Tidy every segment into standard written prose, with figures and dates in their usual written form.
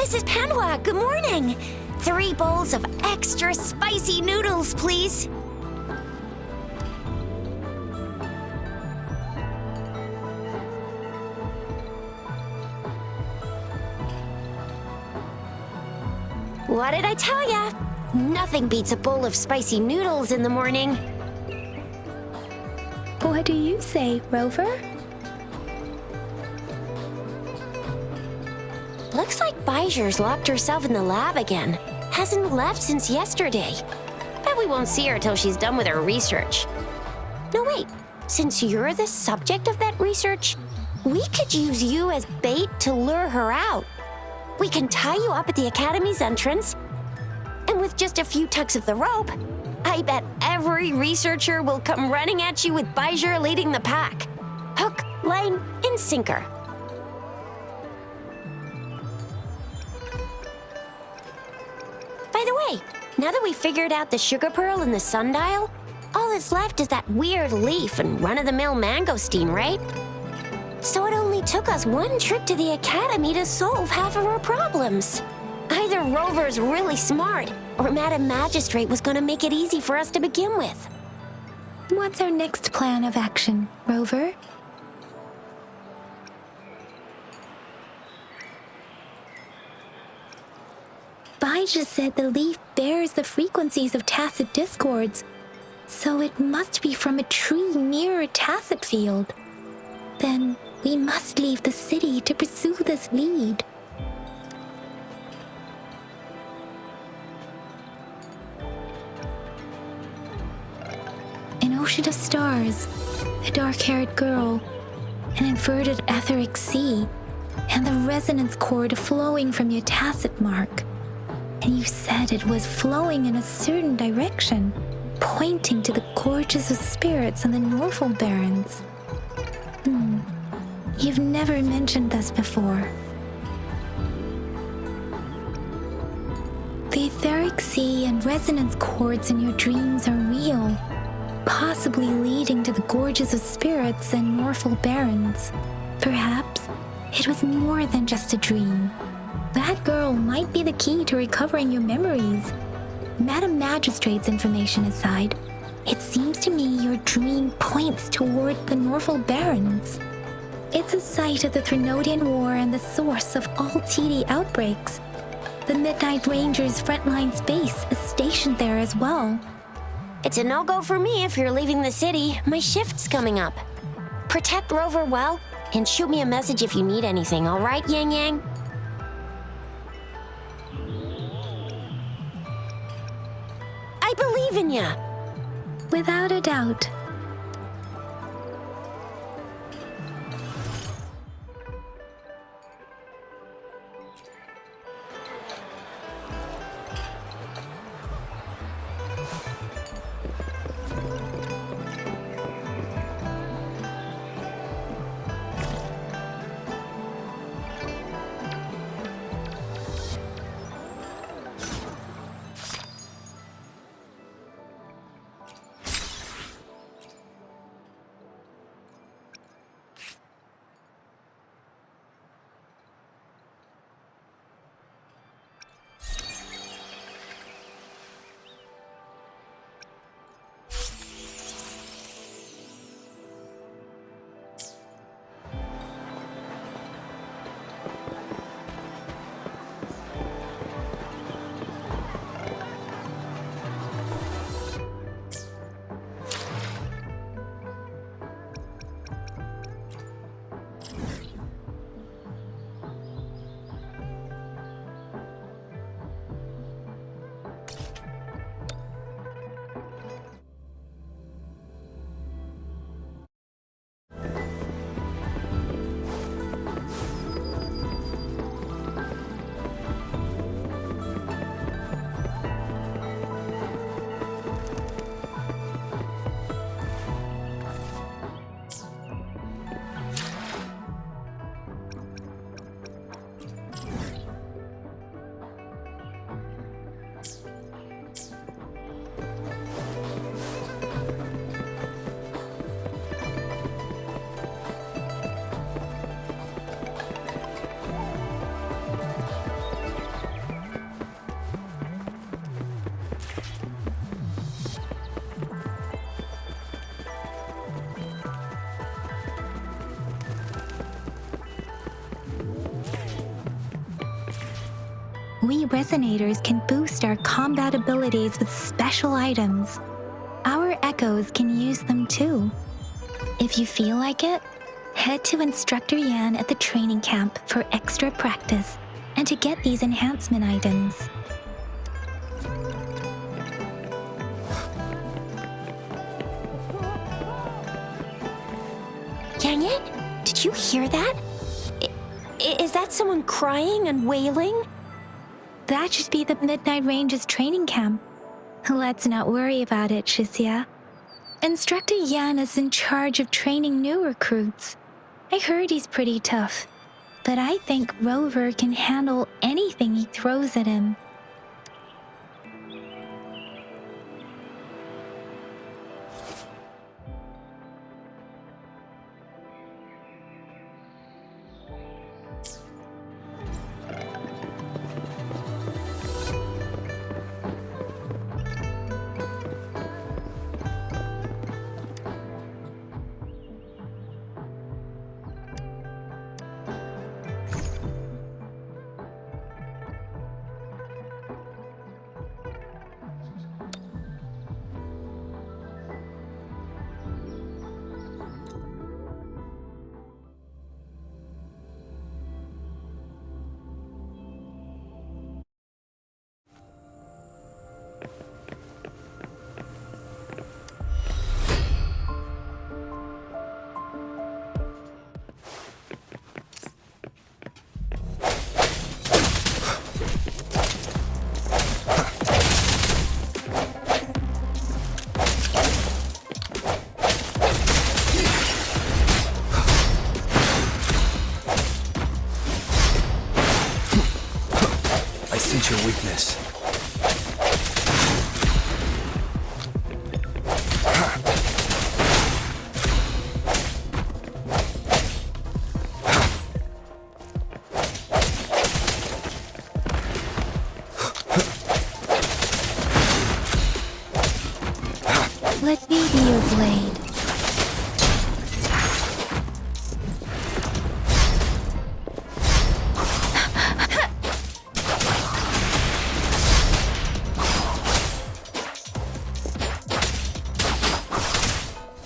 Mrs. Panwa, good morning. 3 bowls of extra spicy noodles, please. What did I tell ya? Nothing beats a bowl of spicy noodles in the morning. What do you say, Rover? Looks like Bijur's locked herself in the lab again. Hasn't left since yesterday. Bet we won't see her till she's done with her research. No, wait. Since you're the subject of that research, we could use you as bait to lure her out. We can tie you up at the Academy's entrance, and with just a few tugs of the rope, I bet every researcher will come running at you with Bijur leading the pack. Hook, line, and sinker. By the way, now that we've figured out the sugar pearl and the sundial, all that's left is that weird leaf and run-of-the-mill mangosteen, right? So it only took us 1 trip to the Academy to solve half of our problems. Either Rover's really smart, or Madam Magistrate was gonna make it easy for us to begin with. What's our next plan of action, Rover? Bijur said the leaf bears the frequencies of tacet discords, so it must be from a tree near a tacet field. Then we must leave the city to pursue this lead. An ocean of stars, a dark-haired girl, an inverted etheric sea, and the resonance cord flowing from your tacet mark. And you said it was flowing in a certain direction, pointing to the gorges of spirits on the Norful Barrens. You've never mentioned this before. The etheric sea and resonance cords in your dreams are real, possibly leading to the gorges of spirits and Norful Barrens. Perhaps it was more than just a dream. That girl might be the key to recovering your memories. Madam Magistrate's information aside, it seems to me your dream points toward the Norful Barrens. It's a site of the Threnodian War and the source of all TD outbreaks. The Midnight Rangers' frontline base is stationed there as well. It's a no-go for me if you're leaving the city. My shift's coming up. Protect Rover well, and shoot me a message if you need anything, all right, Yang Yang? I believe in ya! Without a doubt. we resonators can boost our combat abilities with special items. Our echoes can use them too. If you feel like it, head to Instructor Yan at the training camp for extra practice and to get these enhancement items. Yang Yan, did you hear that? Is that someone crying and wailing? That should be the Midnight Ranges training camp. Let's not worry about it, Shixia. Instructor Yan is in charge of training new recruits. I heard he's pretty tough, but I think Rover can handle anything he throws at him. Your weakness. Let me be your blade.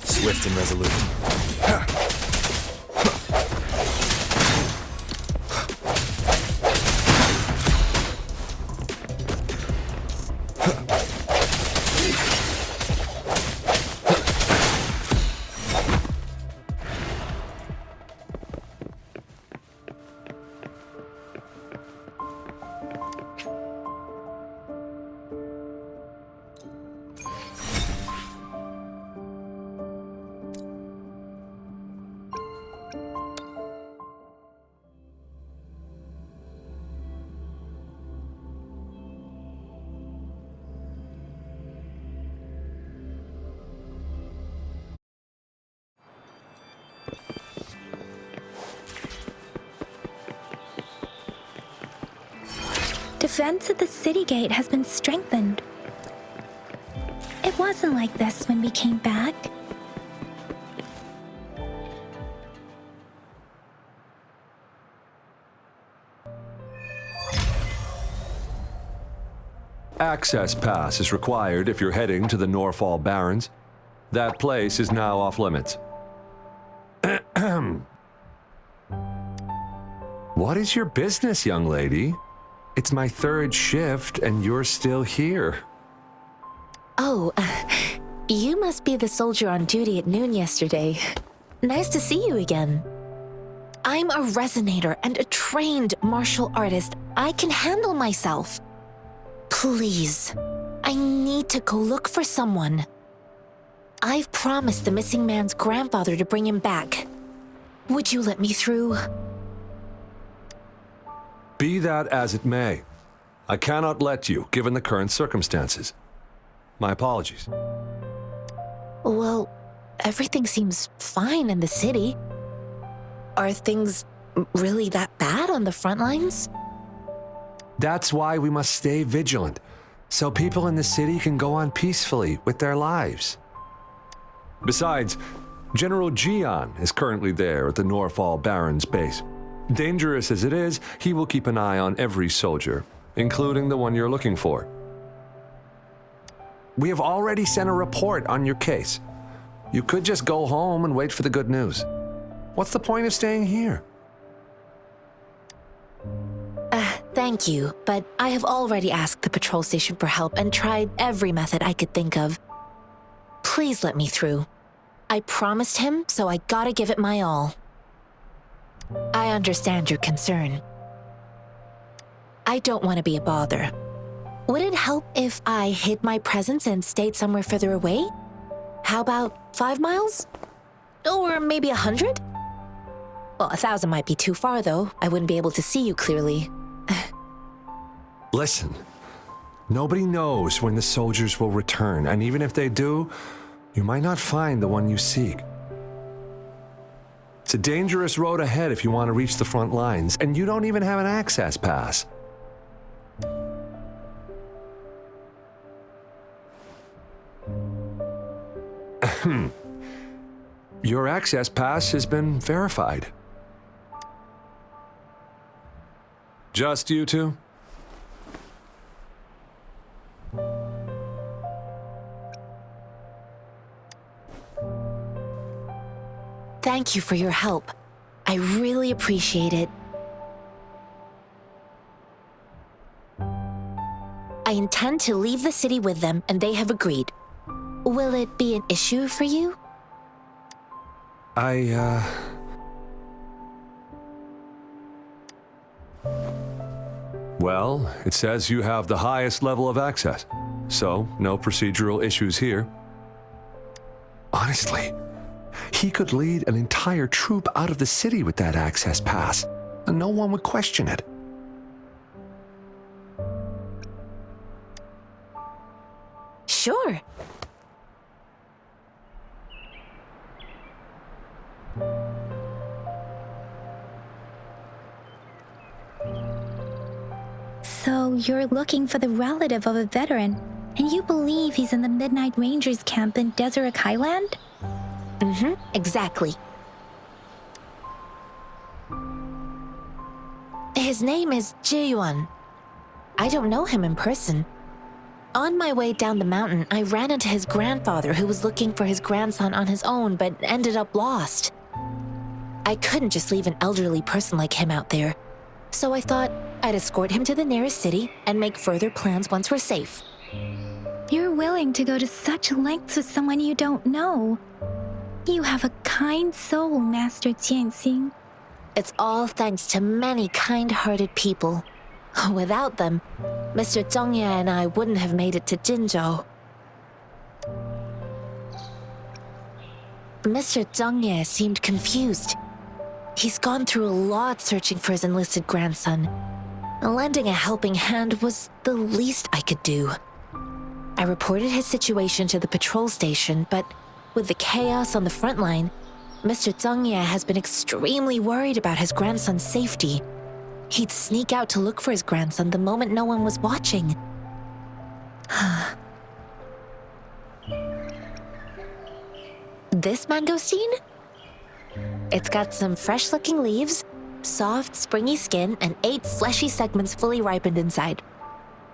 Swift and resolute. Defense at the city gate has been strengthened. It wasn't like this when we came back. Access pass is required if you're heading to the Norfall Barrens. That place is now off limits. What is your business, young lady? It's my third shift and you're still here. Oh, you must be the soldier on duty at noon yesterday. Nice to see you again. I'm a resonator and a trained martial artist. I can handle myself. Please, I need to go look for someone. I've promised the missing man's grandfather to bring him back. Would you let me through? Be that as it may, I cannot let you, given the current circumstances. My apologies. Well, everything seems fine in the city. Are things really that bad on the front lines? That's why we must stay vigilant, so people in the city can go on peacefully with their lives. Besides, General Jian is currently there at the Norfall Barrens base. Dangerous as it is, he will keep an eye on every soldier, including the one you're looking for. We have already sent a report on your case. You could just go home and wait for the good news. What's the point of staying here? Thank you, but I have already asked the patrol station for help and tried every method I could think of. Please let me through. I promised him, so I gotta give it my all. I understand your concern. I don't want to be a bother. Would it help if I hid my presence and stayed somewhere further away? How about 5 miles? Or maybe 100? Well, 1,000 might be too far, though. I wouldn't be able to see you clearly. Listen, nobody knows when the soldiers will return, and even if they do, you might not find the one you seek. It's a dangerous road ahead if you want to reach the front lines, and you don't even have an access pass. Your access pass has been verified. Just you two? Thank you for your help. I really appreciate it. I intend to leave the city with them, and they have agreed. Will it be an issue for you? Well, it says you have the highest level of access, so no procedural issues here. Honestly, he could lead an entire troop out of the city with that access pass, and no one would question it. Sure. So you're looking for the relative of a veteran, and you believe he's in the Midnight Rangers camp in Deseret Highland? Exactly. His name is Ji-yuan. I don't know him in person. On my way down the mountain, I ran into his grandfather who was looking for his grandson on his own but ended up lost. I couldn't just leave an elderly person like him out there, so I thought I'd escort him to the nearest city and make further plans once we're safe. You're willing to go to such lengths with someone you don't know. You have a kind soul, Master Jianxing. It's all thanks to many kind-hearted people. Without them, Mr. Zheng Ye and I wouldn't have made it to Jinzhou. Mr. Zheng Ye seemed confused. He's gone through a lot searching for his enlisted grandson. Lending a helping hand was the least I could do. I reported his situation to the patrol station, but with the chaos on the front line, Mr. Zheng Ye has been extremely worried about his grandson's safety. He'd sneak out to look for his grandson the moment no one was watching. This mangosteen? It's got some fresh-looking leaves, soft, springy skin, and 8 fleshy segments fully ripened inside.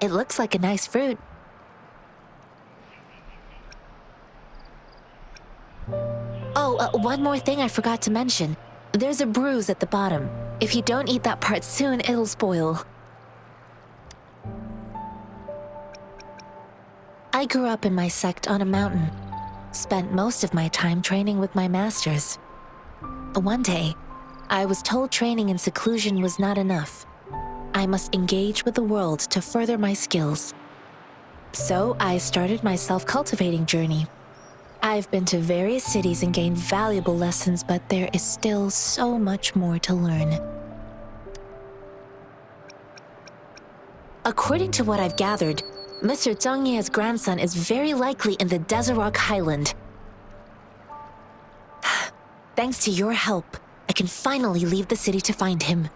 It looks like a nice fruit. Oh, one more thing I forgot to mention. There's a bruise at the bottom. If you don't eat that part soon, it'll spoil. I grew up in my sect on a mountain. Spent most of my time training with my masters. One day, I was told training in seclusion was not enough. I must engage with the world to further my skills. So I started my self-cultivating journey. I've been to various cities and gained valuable lessons, but there is still so much more to learn. According to what I've gathered, Mr. Zheng Ye's grandson is very likely in the Deseret Highland. Thanks to your help, I can finally leave the city to find him.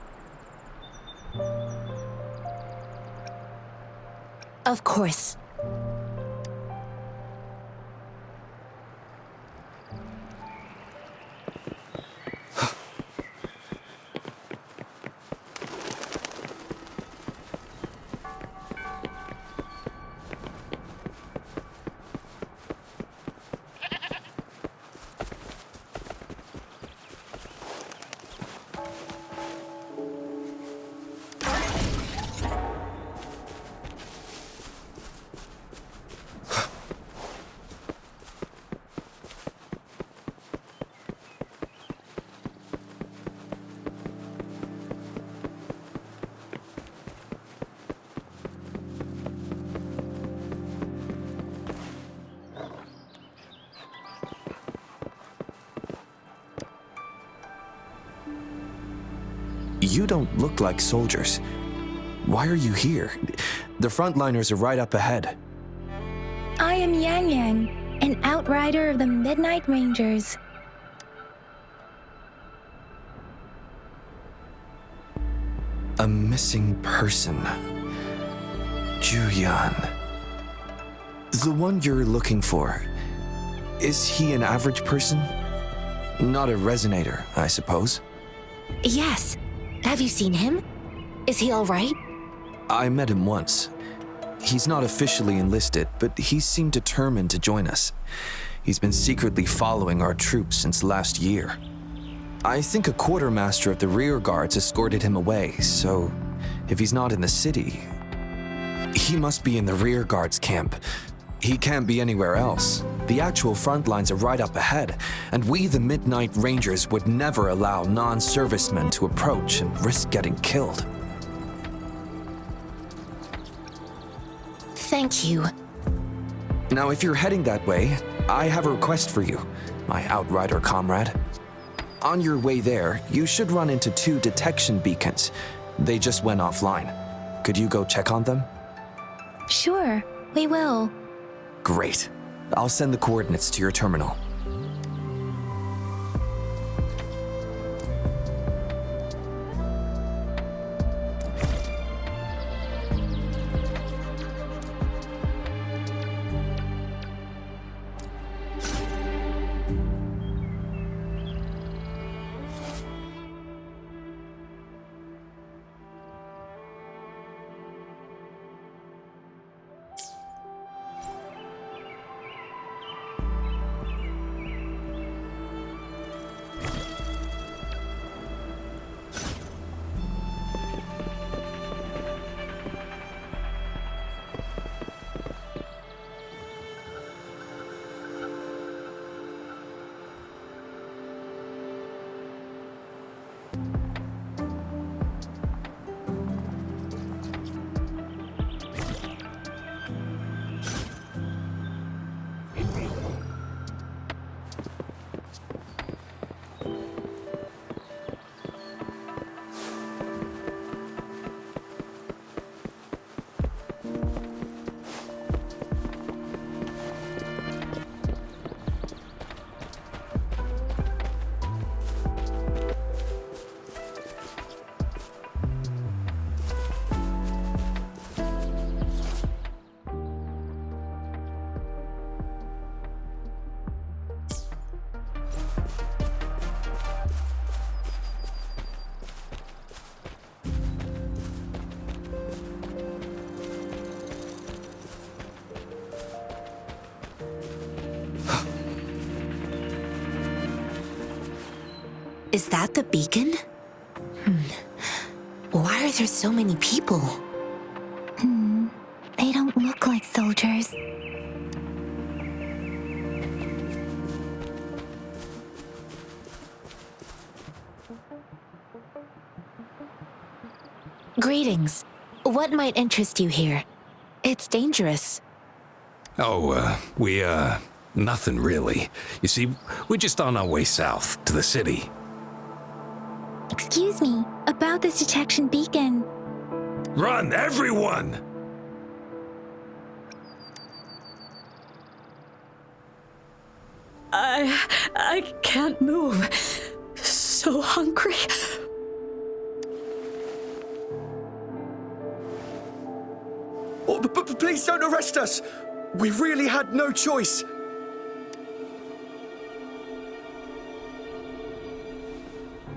Of course. You don't look like soldiers. Why are you here? The frontliners are right up ahead. I am Yang Yang, an outrider of the Midnight Rangers. A missing person. Juyan. The one you're looking for. Is he an average person? Not a resonator, I suppose. Yes. Have you seen him? Is he all right? I met him once. He's not officially enlisted, but he seemed determined to join us. He's been secretly following our troops since last year. I think a quartermaster of the rear guards escorted him away, so if he's not in the city, he must be in the rear guards camp. He can't be anywhere else. The actual front lines are right up ahead, and we, the Midnight Rangers, would never allow non-servicemen to approach and risk getting killed. Thank you. Now, if you're heading that way, I have a request for you, my outrider comrade. On your way there, you should run into 2 detection beacons. They just went offline. Could you go check on them? Sure, we will. Great. I'll send the coordinates to your terminal. Is that the beacon? Why are there so many people? They don't look like soldiers. Greetings. What might interest you here? It's dangerous. Nothing really. You see, we're just on our way south to the city. Excuse me, about this detection beacon. Run, everyone! I can't move. So hungry. Oh, please don't arrest us! We really had no choice.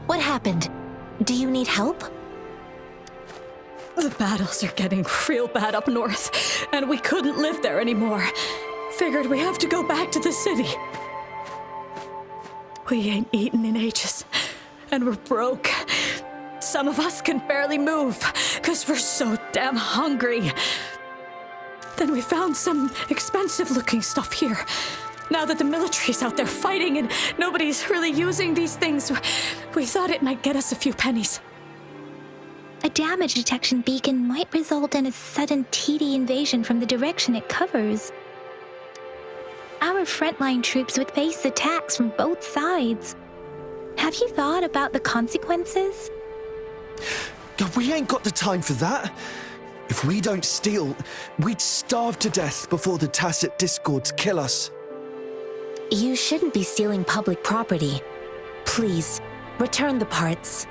What happened? Do you need help? The battles are getting real bad up north, and we couldn't live there anymore. Figured we have to go back to the city. We ain't eaten in ages, and we're broke. Some of us can barely move, 'cause we're so damn hungry. Then we found some expensive-looking stuff here. Now that the military's out there fighting and nobody's really using these things, we thought it might get us a few pennies. A damage detection beacon might result in a sudden TD invasion from the direction it covers. Our frontline troops would face attacks from both sides. Have you thought about the consequences? God, we ain't got the time for that. If we don't steal, we'd starve to death before the Tacit Discords kill us. You shouldn't be stealing public property. Please, return the parts.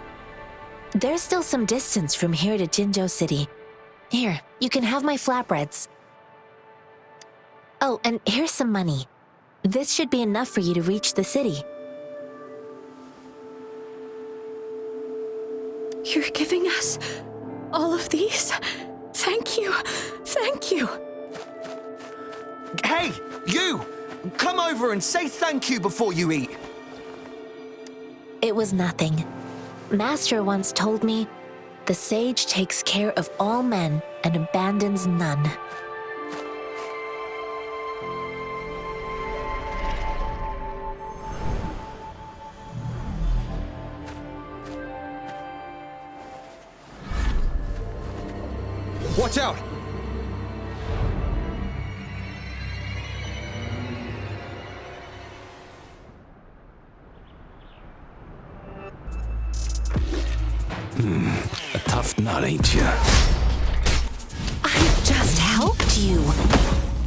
There's still some distance from here to Jinzhou City. Here, you can have my flatbreads. Oh, and here's some money. This should be enough for you to reach the city. You're giving us all of these? Thank you. Thank you. Hey, you! Come over and say thank you before you eat. It was nothing. Master once told me, the sage takes care of all men and abandons none. Watch out! A tough nut, ain't ya? I just helped you.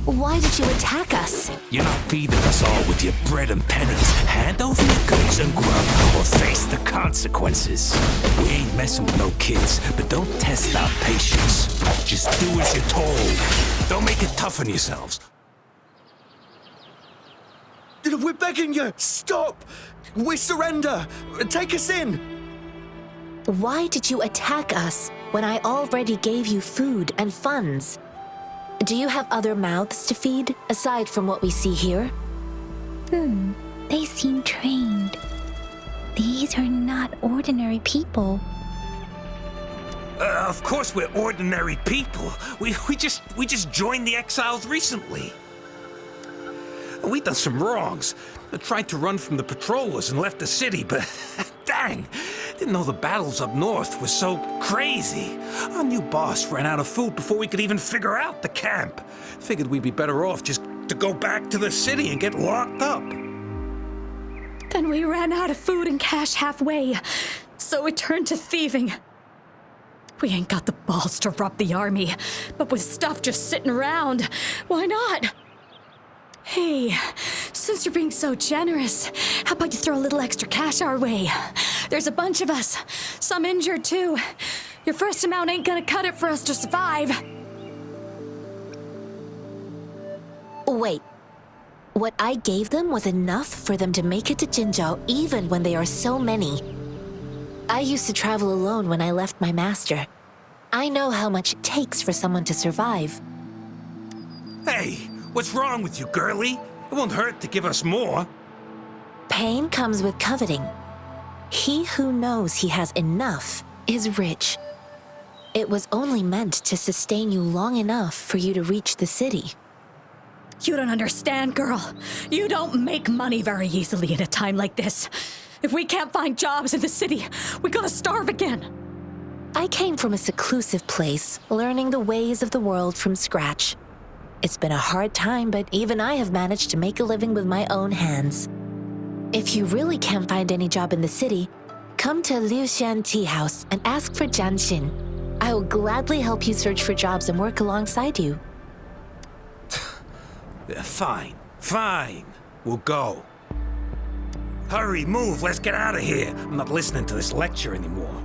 Why did you attack us? You're not feeding us all with your bread and pennies. Hand over your goods and grub, or face the consequences. We ain't messing with no kids, but don't test our patience. Just do as you're told. Don't make it tough on yourselves. We're begging you! Stop! We surrender! Take us in! Why did you attack us when I already gave you food and funds? Do you have other mouths to feed, aside from what we see here? They seem trained. These are not ordinary people. Of course we're ordinary people. We just joined the exiles recently. We done some wrongs. I tried to run from the patrollers and left the city, but dang, didn't know the battles up north were so crazy. Our new boss ran out of food before we could even figure out the camp. Figured we'd be better off just to go back to the city and get locked up. Then we ran out of food and cash halfway, so we turned to thieving. We ain't got the balls to rob the army, but with stuff just sitting around, why not? Hey, since you're being so generous, how about you throw a little extra cash our way? There's a bunch of us, some injured too. Your first amount ain't gonna cut it for us to survive. Wait. What I gave them was enough for them to make it to Jinzhou even when they are so many. I used to travel alone when I left my master. I know how much it takes for someone to survive. Hey, what's wrong with you, girlie? It won't hurt to give us more. Pain comes with coveting. He who knows he has enough is rich. It was only meant to sustain you long enough for you to reach the city. You don't understand, girl. You don't make money very easily in a time like this. If we can't find jobs in the city, we're gonna starve again. I came from a seclusive place, learning the ways of the world from scratch. It's been a hard time, but even I have managed to make a living with my own hands. If you really can't find any job in the city, come to Liu Xian Tea House and ask for Jian Xin. I will gladly help you search for jobs and work alongside you. Fine. We'll go. Hurry, move, let's get out of here. I'm not listening to this lecture anymore.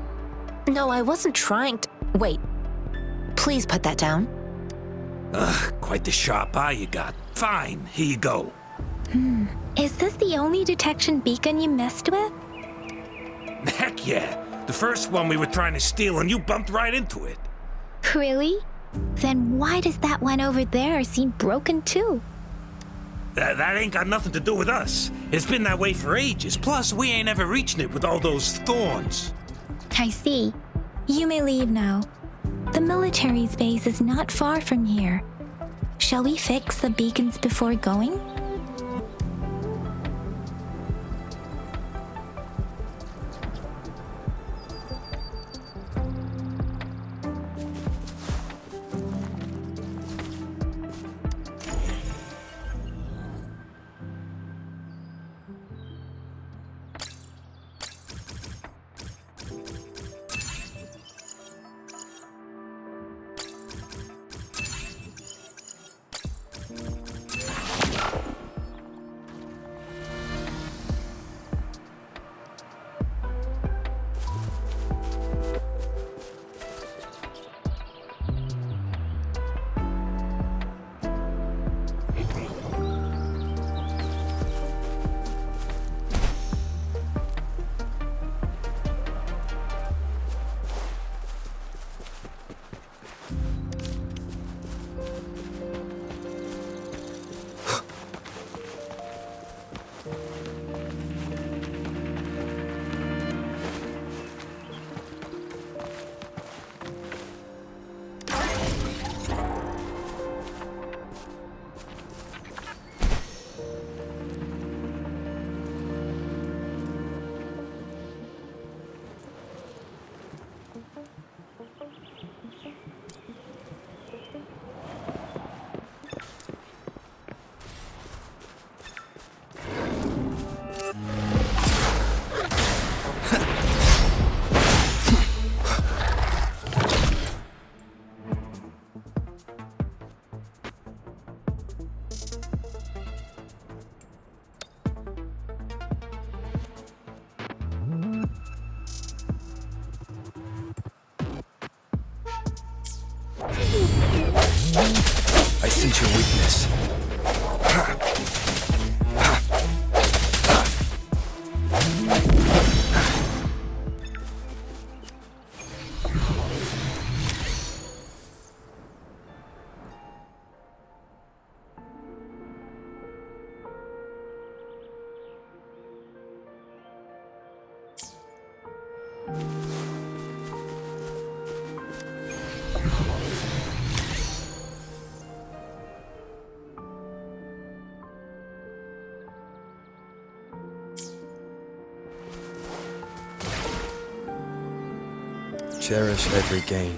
No, I wasn't trying to... Wait. Please put that down. Quite the sharp eye you got. Fine, here you go. Is this the only detection beacon you messed with? Heck yeah. The first one we were trying to steal and you bumped right into it. Really? Then why does that one over there seem broken too? That ain't got nothing to do with us. It's been that way for ages. Plus, we ain't ever reaching it with all those thorns. I see. You may leave now. The military's base is not far from here. Shall we fix the beacons before going? sense your weakness. Cherish every gain.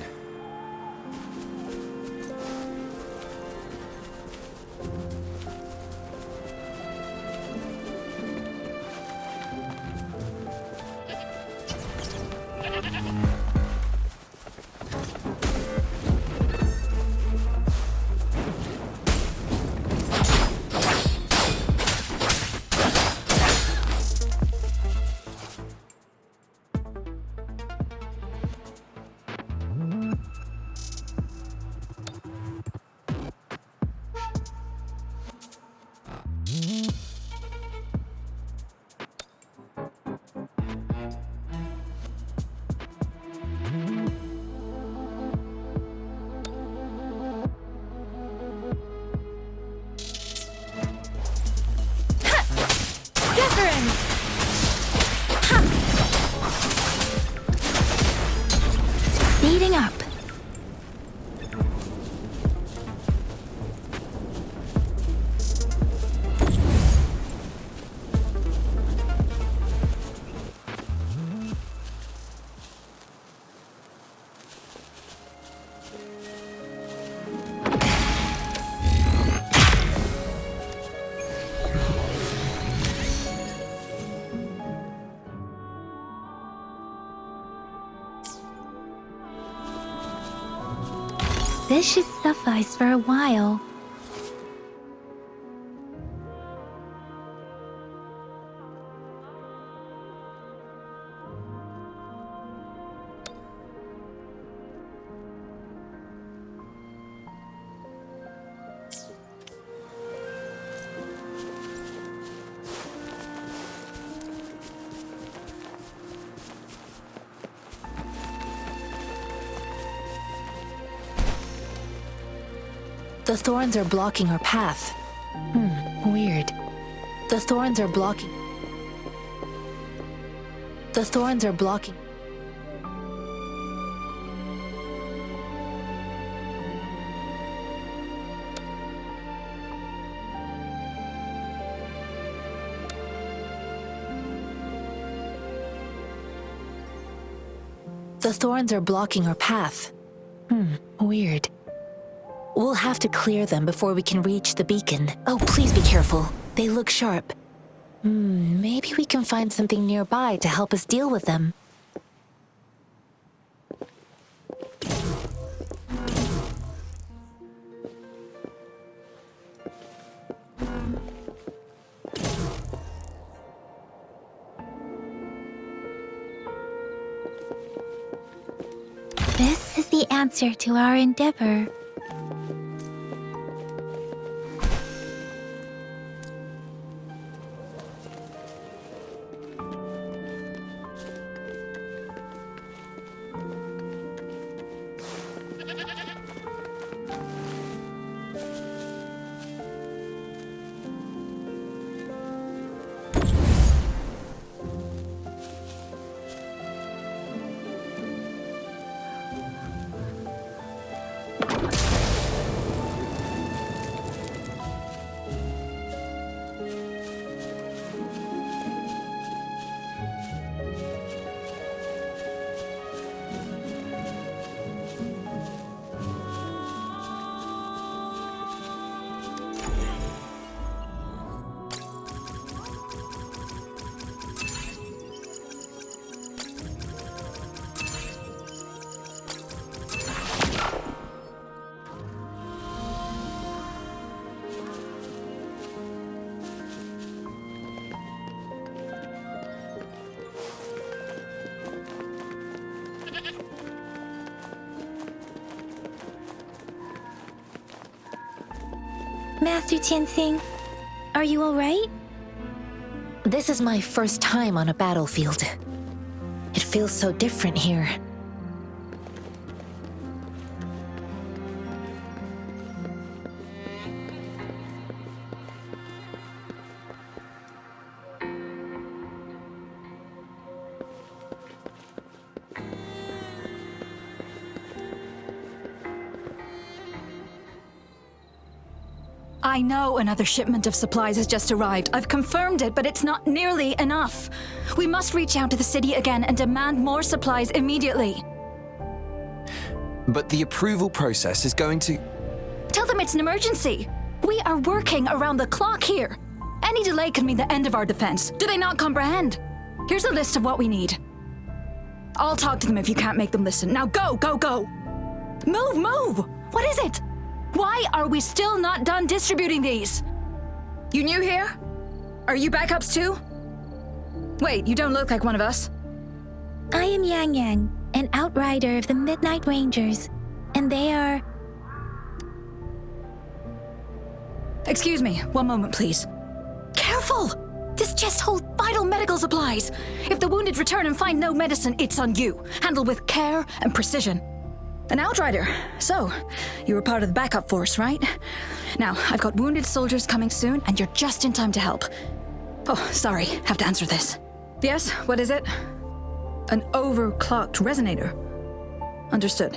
Speeding up. This should suffice for a while. The thorns are blocking our path. Weird. The thorns are blocking. The thorns are blocking. The thorns are blocking our path. Weird. We'll have to clear them before we can reach the beacon. Oh, please be careful. They look sharp. Maybe we can find something nearby to help us deal with them. This is the answer to our endeavor. Master Tianxing, are you alright? This is my first time on a battlefield. It feels so different here. I know another shipment of supplies has just arrived. I've confirmed it, but it's not nearly enough. We must reach out to the city again and demand more supplies immediately. But the approval process is going to... Tell them it's an emergency. We are working around the clock here. Any delay could mean the end of our defense. Do they not comprehend? Here's a list of what we need. I'll talk to them if you can't make them listen. Now go, go, go! Move, move! What is it? Why are we still not done distributing these? You new here? Are you backups too? Wait, you don't look like one of us. I am Yang Yang, an outrider of the Midnight Rangers, and they are... Excuse me, one moment please. Careful! This chest holds vital medical supplies. If the wounded return and find no medicine, it's on you. Handle with care and precision. An outrider. So, you were part of the backup force, right? Now, I've got wounded soldiers coming soon, and you're just in time to help. Oh, sorry, have to answer this. Yes, what is it? An overclocked resonator. Understood.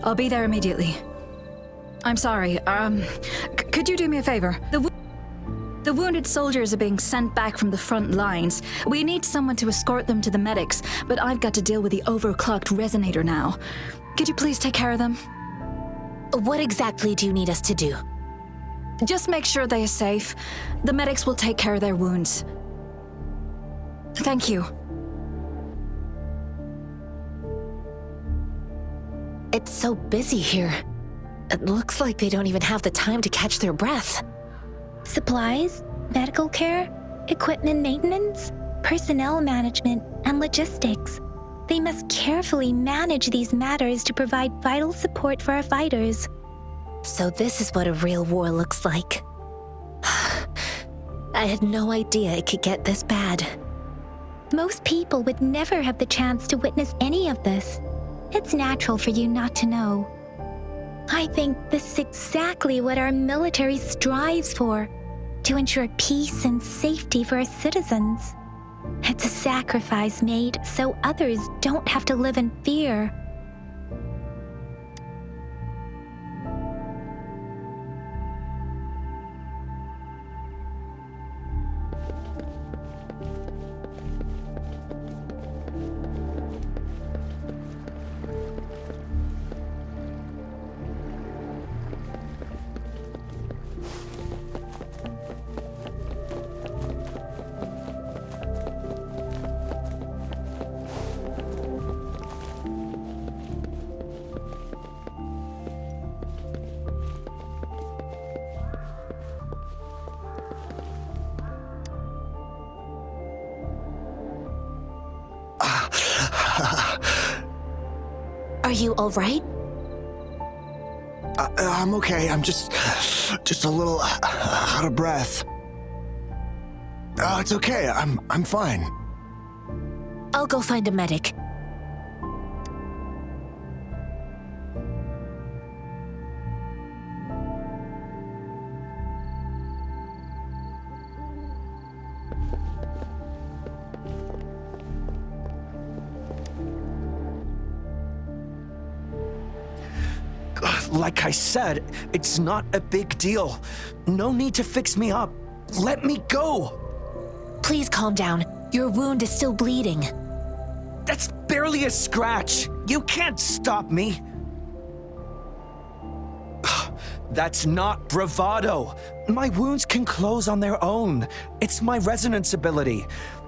I'll be there immediately. I'm sorry, could you do me a favor? The wounded soldiers are being sent back from the front lines. We need someone to escort them to the medics, but I've got to deal with the overclocked resonator now. Could you please take care of them? What exactly do you need us to do? Just make sure they are safe. The medics will take care of their wounds. Thank you. It's so busy here. It looks like they don't even have the time to catch their breath. Supplies, medical care, equipment maintenance, personnel management, and logistics. They must carefully manage these matters to provide vital support for our fighters. So this is what a real war looks like. I had no idea it could get this bad. Most people would never have the chance to witness any of this. It's natural for you not to know. I think this is exactly what our military strives for, to ensure peace and safety for our citizens. It's a sacrifice made so others don't have to live in fear. Are you all right? I'm okay. I'm just a little out of breath. It's okay. I'm fine. I'll go find a medic. Like I said, it's not a big deal. No need to fix me up. Let me go. Please calm down. Your wound is still bleeding. That's barely a scratch. You can't stop me. That's not bravado. My wounds can close on their own. It's my resonance ability.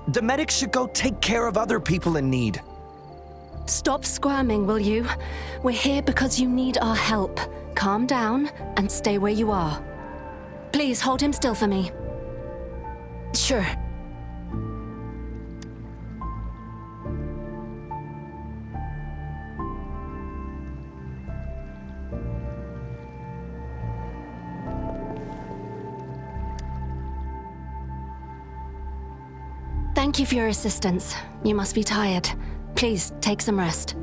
The medics should go take care of other people in need. Stop squirming, will you? We're here because you need our help. Calm down and stay where you are. Please hold him still for me. Sure. Thank you for your assistance. You must be tired. Please, take some rest.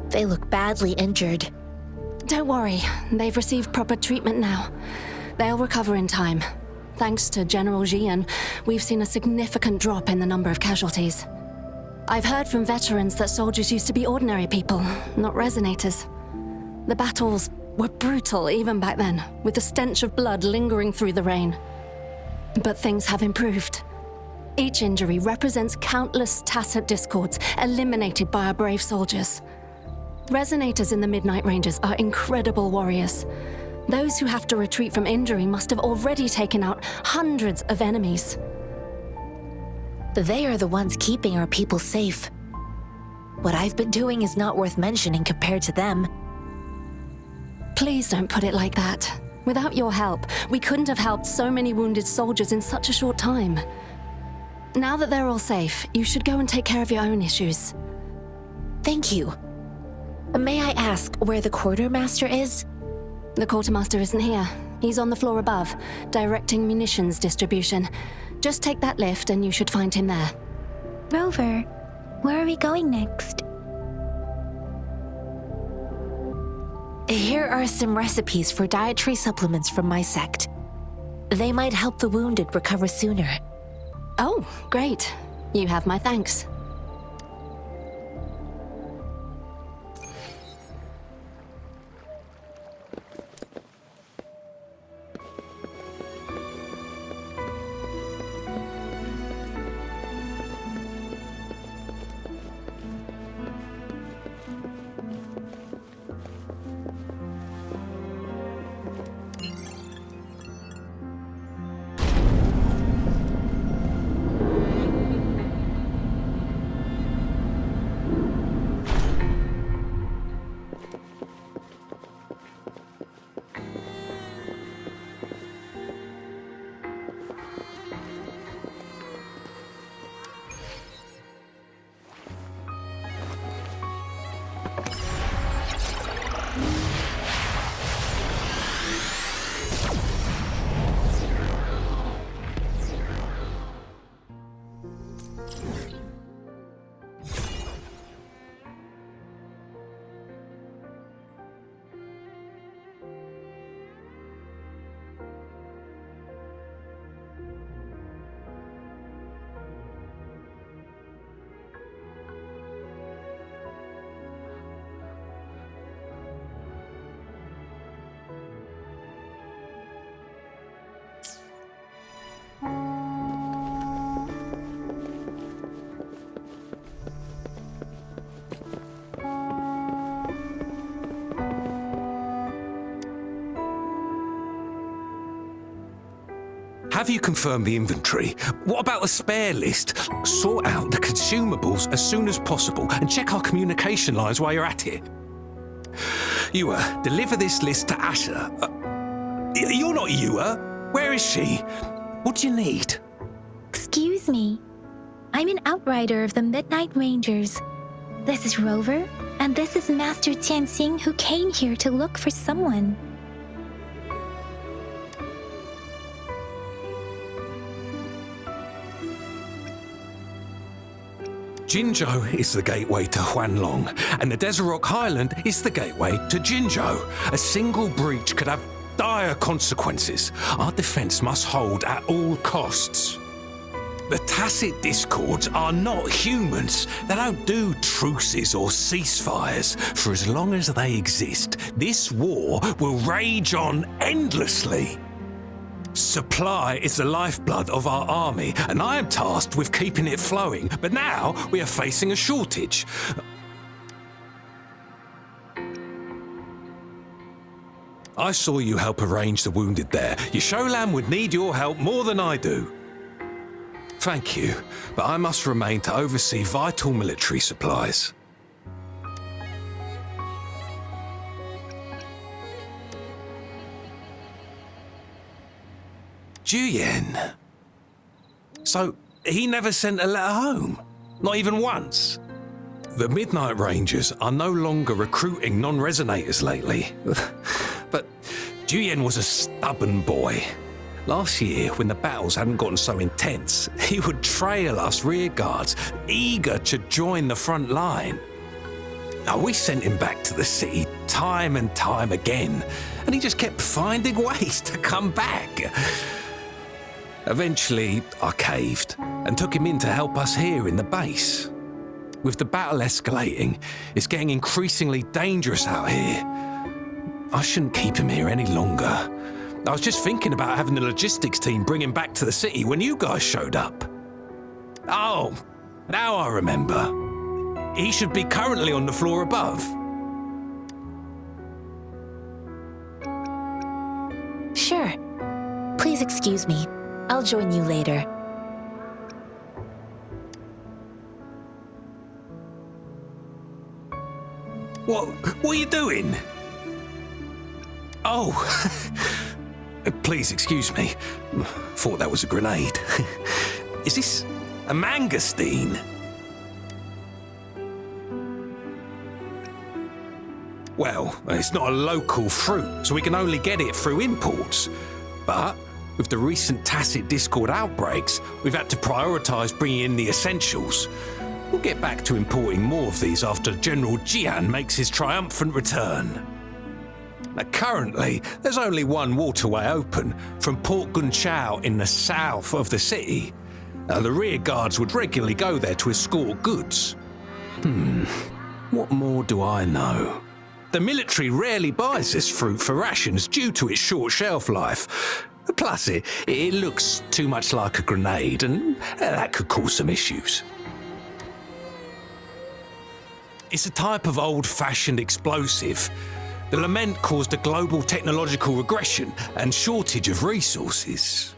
They look badly injured. Don't worry, they've received proper treatment now. They'll recover in time. Thanks to General Jian, we've seen a significant drop in the number of casualties. I've heard from veterans that soldiers used to be ordinary people, not resonators. The battles were brutal even back then, with the stench of blood lingering through the rain. But things have improved. Each injury represents countless tacit discords eliminated by our brave soldiers. Resonators in the Midnight Rangers are incredible warriors. Those who have to retreat from injury must have already taken out hundreds of enemies. They are the ones keeping our people safe. What I've been doing is not worth mentioning compared to them. Please don't put it like that. Without your help, we couldn't have helped so many wounded soldiers in such a short time. Now that they're all safe, you should go and take care of your own issues. Thank you. May I ask where the quartermaster is? The quartermaster isn't here. He's on the floor above, directing munitions distribution. Just take that lift and you should find him there. Rover, where are we going next? Here are some recipes for dietary supplements from my sect. They might help the wounded recover sooner. Oh, great. You have my thanks. Have you confirmed the inventory? What about a spare list? Sort out the consumables as soon as possible and check our communication lines while you're at it. Yua, deliver this list to Asher. You're not Yua. Where is she? What do you need? Excuse me. I'm an outrider of the Midnight Rangers. This is Rover, and this is Master Tianxing, who came here to look for someone. Jinzhou is the gateway to Huanlong, and the Desert Rock Highland is the gateway to Jinzhou. A single breach could have dire consequences. Our defense must hold at all costs. The tacit discords are not humans. They don't do truces or ceasefires. For as long as they exist, this war will rage on endlessly. Supply is the lifeblood of our army, and I am tasked with keeping it flowing. But now we are facing a shortage. I saw you help arrange the wounded there. Yasholan would need your help more than I do. Thank you, but I must remain to oversee vital military supplies. Juyen. So, he never sent a letter home? Not even once? The Midnight Rangers are no longer recruiting non-resonators lately. But Juyen was a stubborn boy. Last year, when the battles hadn't gotten so intense, he would trail us rearguards, eager to join the front line. Now, we sent him back to the city time and time again, and he just kept finding ways to come back. Eventually, I caved and took him in to help us here in the base. With the battle escalating, it's getting increasingly dangerous out here. I shouldn't keep him here any longer. I was just thinking about having the logistics team bring him back to the city when you guys showed up. Oh, now I remember. He should be currently on the floor above. Sure. Please excuse me. I'll join you later. What are you doing? Oh, please excuse me. Thought that was a grenade. Is this a mangosteen? Well, it's not a local fruit, so we can only get it through imports. But with the recent Tacet Discord outbreaks, we've had to prioritise bringing in the essentials. We'll get back to importing more of these after General Jian makes his triumphant return. Now, currently, there's only one waterway open from Port Gunchao in the south of the city. The rear guards would regularly go there to escort goods. What more do I know? The military rarely buys this fruit for rations due to its short shelf life. Plus, it looks too much like a grenade, and that could cause some issues. It's a type of old-fashioned explosive. The lament caused a global technological regression and shortage of resources.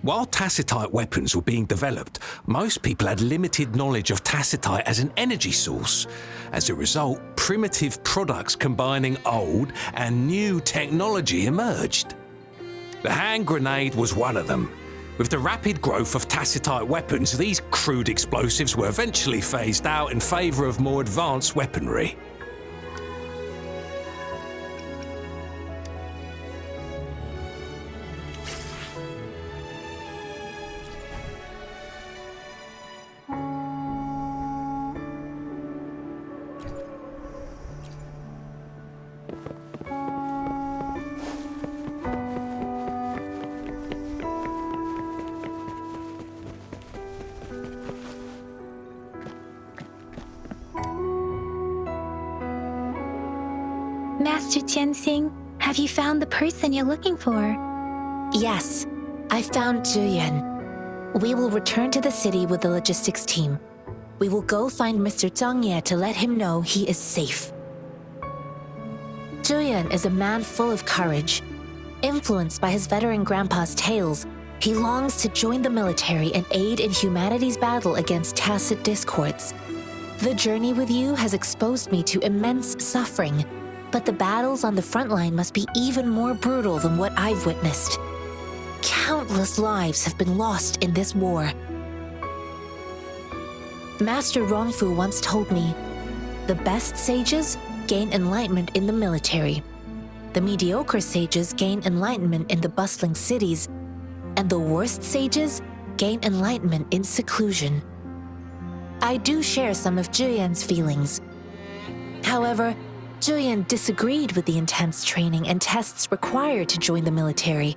While tacetite weapons were being developed, most people had limited knowledge of tacetite as an energy source. As a result, primitive products combining old and new technology emerged. The hand grenade was one of them. With the rapid growth of tacetite weapons, these crude explosives were eventually phased out in favour of more advanced weaponry. Master Tianxing, have you found the person you're looking for? Yes, I found Zhuyan. We will return to the city with the logistics team. We will go find Mr. Zhang Ye to let him know he is safe. Zhuyan is a man full of courage. Influenced by his veteran grandpa's tales, he longs to join the military and aid in humanity's battle against Tacet Discords. The journey with you has exposed me to immense suffering, but the battles on the front line must be even more brutal than what I've witnessed. Countless lives have been lost in this war. Master Rongfu once told me, the best sages gain enlightenment in the military. The mediocre sages gain enlightenment in the bustling cities, and the worst sages gain enlightenment in seclusion. I do share some of Zhuyan's feelings. However, Zhuyan disagreed with the intense training and tests required to join the military.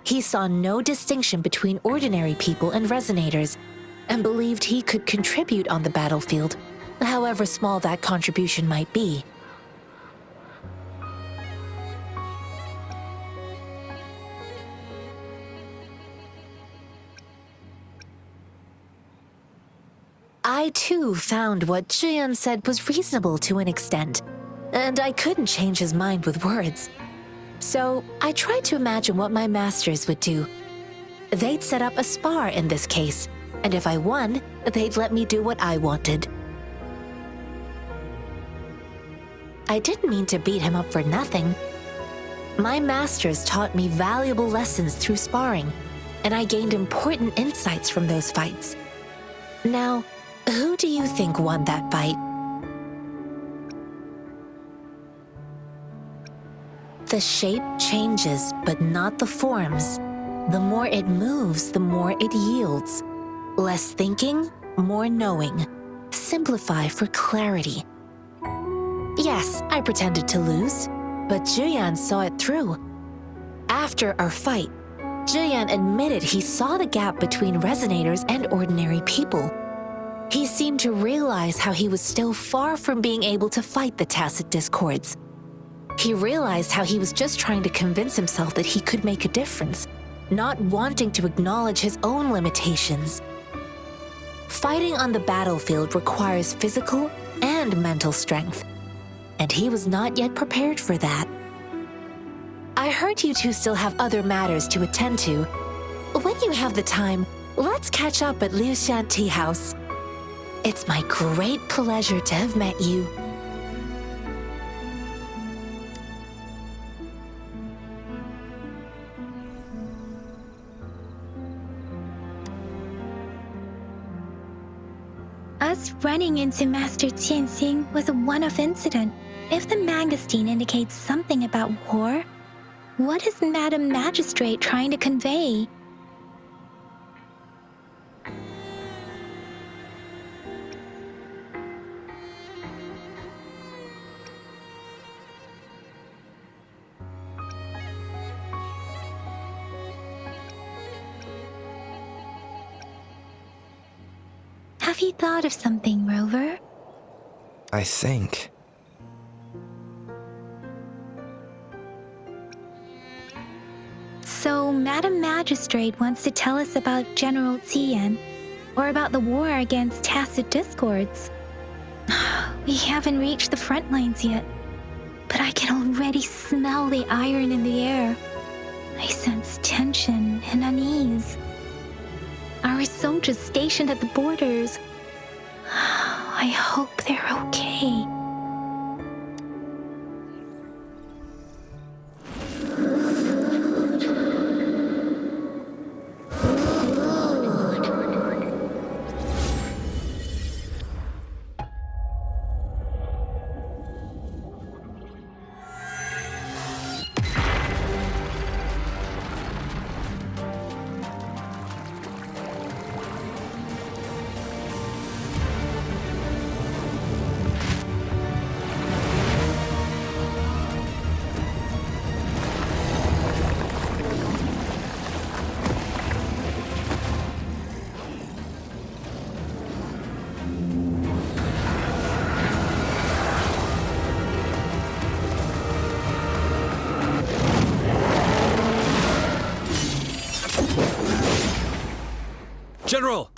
He saw no distinction between ordinary people and resonators, and believed he could contribute on the battlefield, however small that contribution might be. I too found what Zhuyan said was reasonable to an extent, and I couldn't change his mind with words. So I tried to imagine what my masters would do. They'd set up a spar in this case, and if I won, they'd let me do what I wanted. I didn't mean to beat him up for nothing. My masters taught me valuable lessons through sparring, and I gained important insights from those fights. Now, who do you think won that fight? The shape changes, but not the forms. The more it moves, the more it yields. Less thinking, more knowing. Simplify for clarity. Yes, I pretended to lose, but Juyan saw it through. After our fight, Juyan admitted he saw the gap between resonators and ordinary people. He seemed to realize how he was still far from being able to fight the tacit discords. He realized how he was just trying to convince himself that he could make a difference, not wanting to acknowledge his own limitations. Fighting on the battlefield requires physical and mental strength, and he was not yet prepared for that. I heard you two still have other matters to attend to. When you have the time, let's catch up at Liu Shan Tea House. It's my great pleasure to have met you. Us running into Master Tianxing was a one-off incident. If the Mangosteen indicates something about war, what is Madam Magistrate trying to convey? Have you thought of something, Rover? I think. So, Madam Magistrate wants to tell us about General Tian, or about the war against tacit discords. We haven't reached the front lines yet, but I can already smell the iron in the air. I sense tension and unease. Our soldiers stationed at the borders. I hope they're okay. General!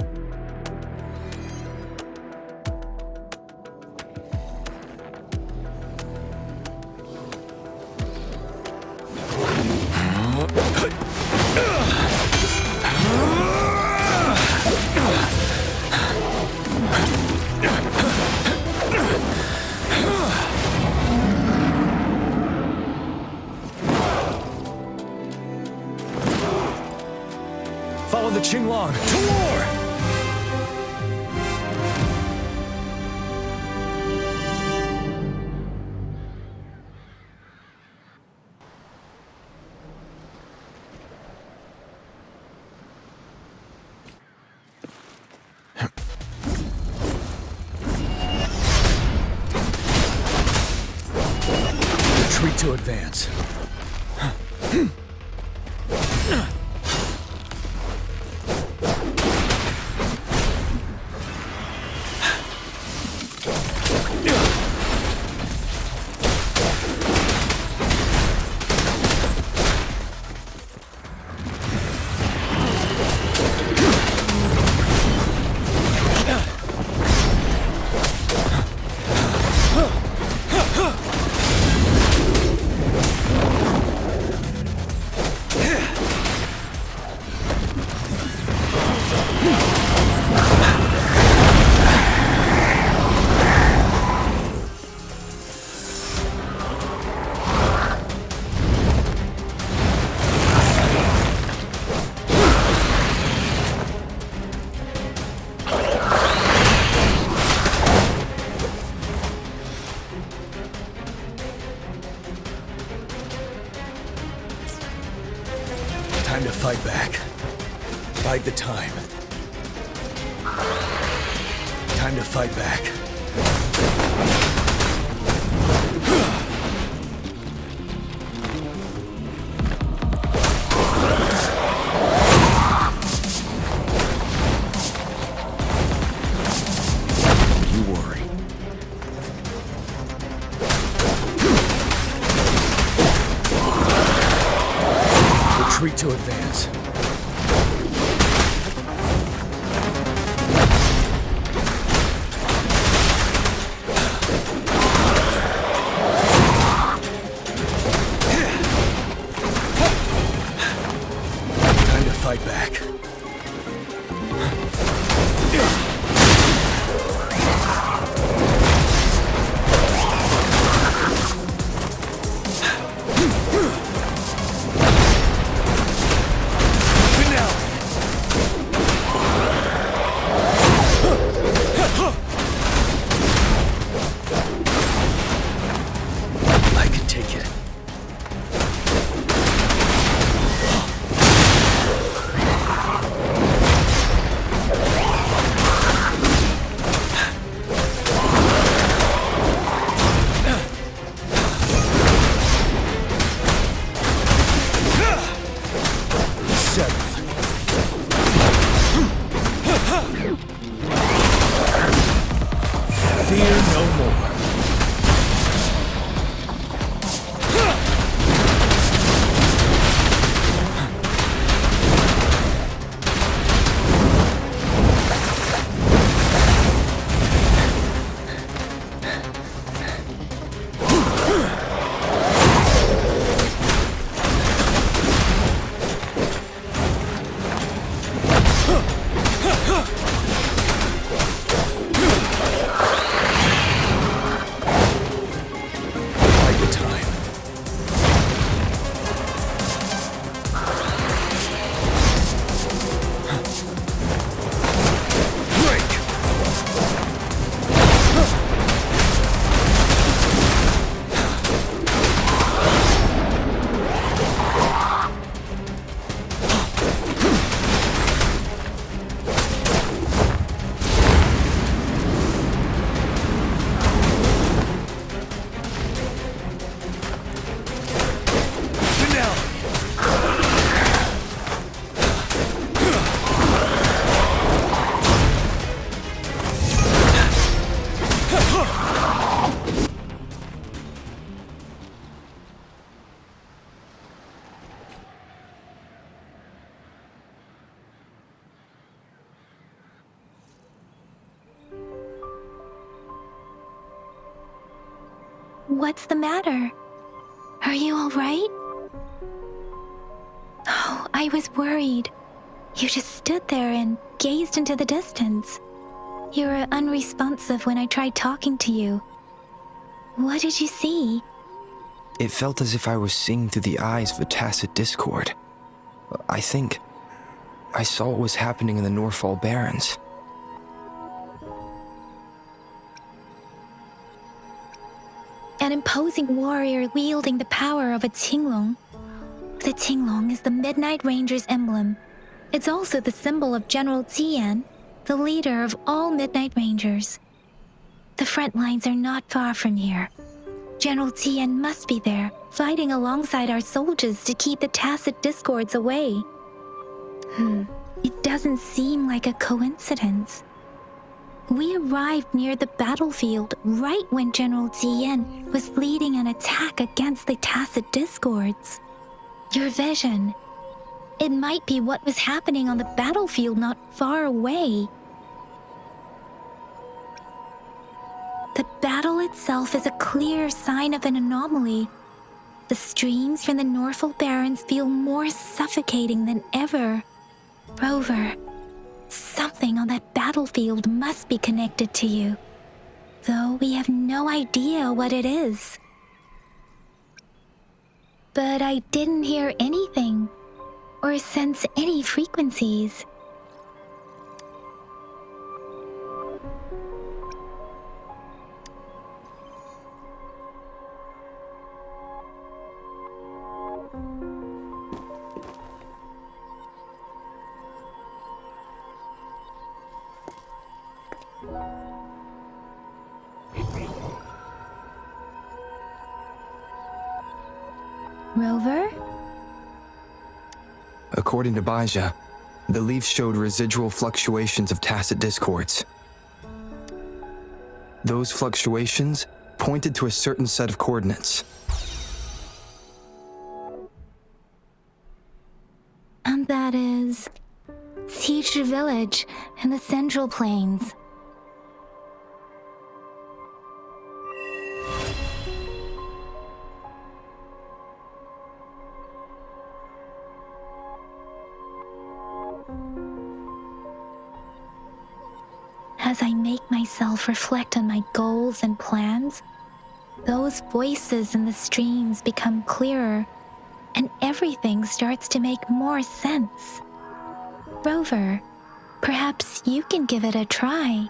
Follow the Qinglong to war! Retreat to advance. Bide the time. Time to fight back. You worry. Retreat to advance. Fight back. I can take it. Fear no more. What's the matter? Are you all right? Oh, I was worried. You just stood there and gazed into the distance. You were unresponsive when I tried talking to you. What did you see? It felt as if I was seeing through the eyes of a tacit discord. I think I saw what was happening in the Norfall Barrens. An imposing warrior wielding the power of a Tinglong. The Tinglong is the Midnight Ranger's emblem. It's also the symbol of General Tian, the leader of all Midnight Rangers. The front lines are not far from here. General Tian must be there, fighting alongside our soldiers to keep the tacit discords away. It doesn't seem like a coincidence. We arrived near the battlefield right when General Tian was leading an attack against the tacit discords. Your vision. It might be what was happening on the battlefield not far away. The battle itself is a clear sign of an anomaly. The streams from the Norfall Barrens feel more suffocating than ever. Rover, something on that battlefield must be connected to you, though we have no idea what it is. But I didn't hear anything, or sense any frequencies. Rover? According to Baija, the leaf showed residual fluctuations of tacit discords. Those fluctuations pointed to a certain set of coordinates. And that is Siege Village in the Central Plains. As I make myself reflect on my goals and plans, those voices in the streams become clearer, and everything starts to make more sense. Rover, perhaps you can give it a try.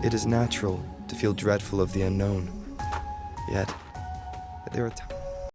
It is natural to feel dreadful of the unknown. Yet, there are times